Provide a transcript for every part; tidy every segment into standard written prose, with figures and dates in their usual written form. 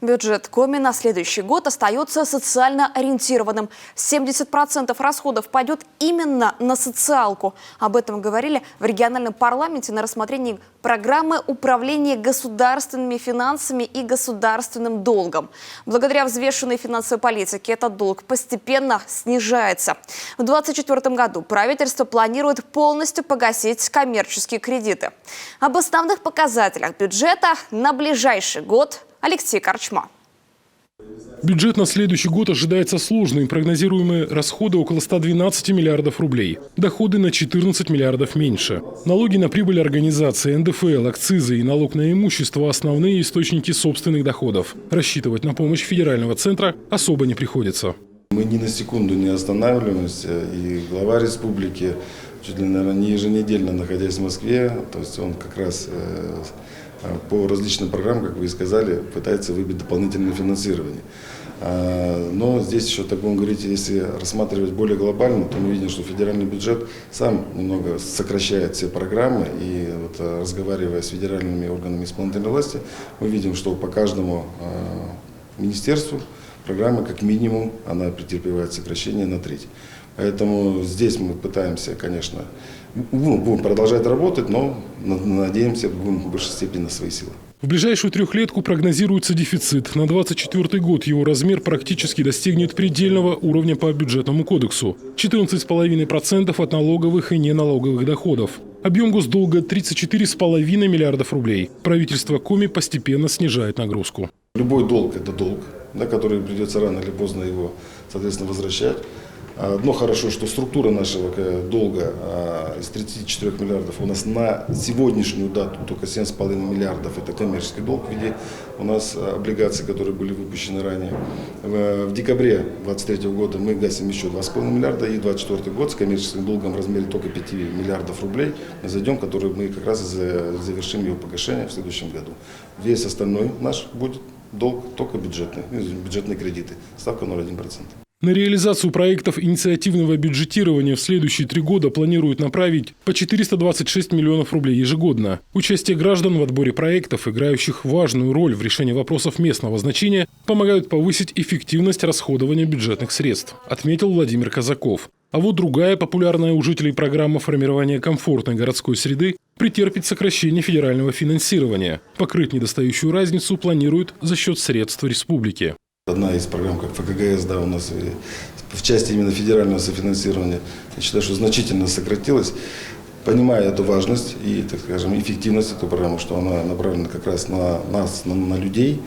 Бюджет Коми на следующий год остается социально ориентированным. 70% расходов пойдет именно на социалку. Об этом говорили в региональном парламенте на рассмотрении программы управления государственными финансами и государственным долгом. Благодаря взвешенной финансовой политике этот долг постепенно снижается. В 2024 году правительство планирует полностью погасить коммерческие кредиты. Об основных показателях бюджета на ближайший год Алексей Корчма. Бюджет на следующий год ожидается сложным. Прогнозируемые расходы около 112 миллиардов рублей. Доходы на 14 миллиардов меньше. Налоги на прибыль организации, НДФЛ, акцизы и налог на имущество – основные источники собственных доходов. Рассчитывать на помощь федерального центра особо не приходится. Мы ни на секунду не останавливаемся. И глава республики, чуть ли, наверное, не еженедельно находясь в Москве, то есть он как раз по различным программам, как вы и сказали, пытается выбить дополнительное финансирование. Но здесь еще, так будем говорить, если рассматривать более глобально, то мы видим, что федеральный бюджет сам немного сокращает все программы. И вот, разговаривая с федеральными органами исполнительной власти, мы видим, что по каждому министерству программа как минимум она претерпевает сокращение на треть. Поэтому здесь мы пытаемся, конечно, будем продолжать работать, но надеемся, будем в большей степени на свои силы. В ближайшую трехлетку прогнозируется дефицит. На 2024 год его размер практически достигнет предельного уровня по бюджетному кодексу – 14,5% от налоговых и неналоговых доходов. Объем госдолга – 34,5 миллиардов рублей. Правительство Коми постепенно снижает нагрузку. Любой долг – это долг, да, который придется рано или поздно его, соответственно, возвращать. Одно хорошо, что структура нашего долга из 34 миллиардов у нас на сегодняшнюю дату только 7,5 миллиардов – это коммерческий долг в виде у нас облигаций, которые были выпущены ранее. В декабре 2023 года мы гасим еще 2,5 миллиарда, и 2024 год с коммерческим долгом в размере только 5 миллиардов рублей мы зайдем, который мы как раз завершим его погашение в следующем году. Весь остальной наш будет долг только бюджетный, бюджетные кредиты, ставка 0,1%. На реализацию проектов инициативного бюджетирования в следующие 3 года планируют направить по 426 миллионов рублей ежегодно. Участие граждан в отборе проектов, играющих важную роль в решении вопросов местного значения, помогают повысить эффективность расходования бюджетных средств, отметил Владимир Казаков. А вот другая популярная у жителей программа формирования комфортной городской среды претерпит сокращение федерального финансирования. Покрыть недостающую разницу планируют за счет средств республики. Одна из программ, как ФКГС, да, у нас в части именно федерального софинансирования, я считаю, что значительно сократилась. Понимая эту важность и, так скажем, эффективность этой программы, что она направлена как раз на нас, на людей,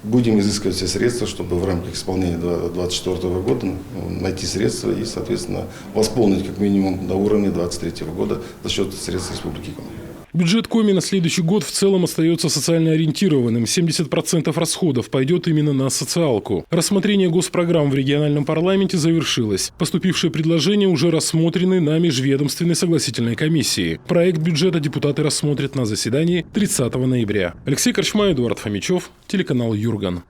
будем изыскивать все средства, чтобы в рамках исполнения 2024 года найти средства и, соответственно, восполнить как минимум до уровня 2023 года за счет средств Республики Коми. Бюджет Коми на следующий год в целом остается социально ориентированным. 70% расходов пойдет именно на социалку. Рассмотрение госпрограмм в региональном парламенте завершилось. Поступившие предложения уже рассмотрены на межведомственной согласительной комиссии. Проект бюджета депутаты рассмотрят на заседании 30 ноября. Алексей Корчма, Эдуард Фомичев, телеканал Юрган.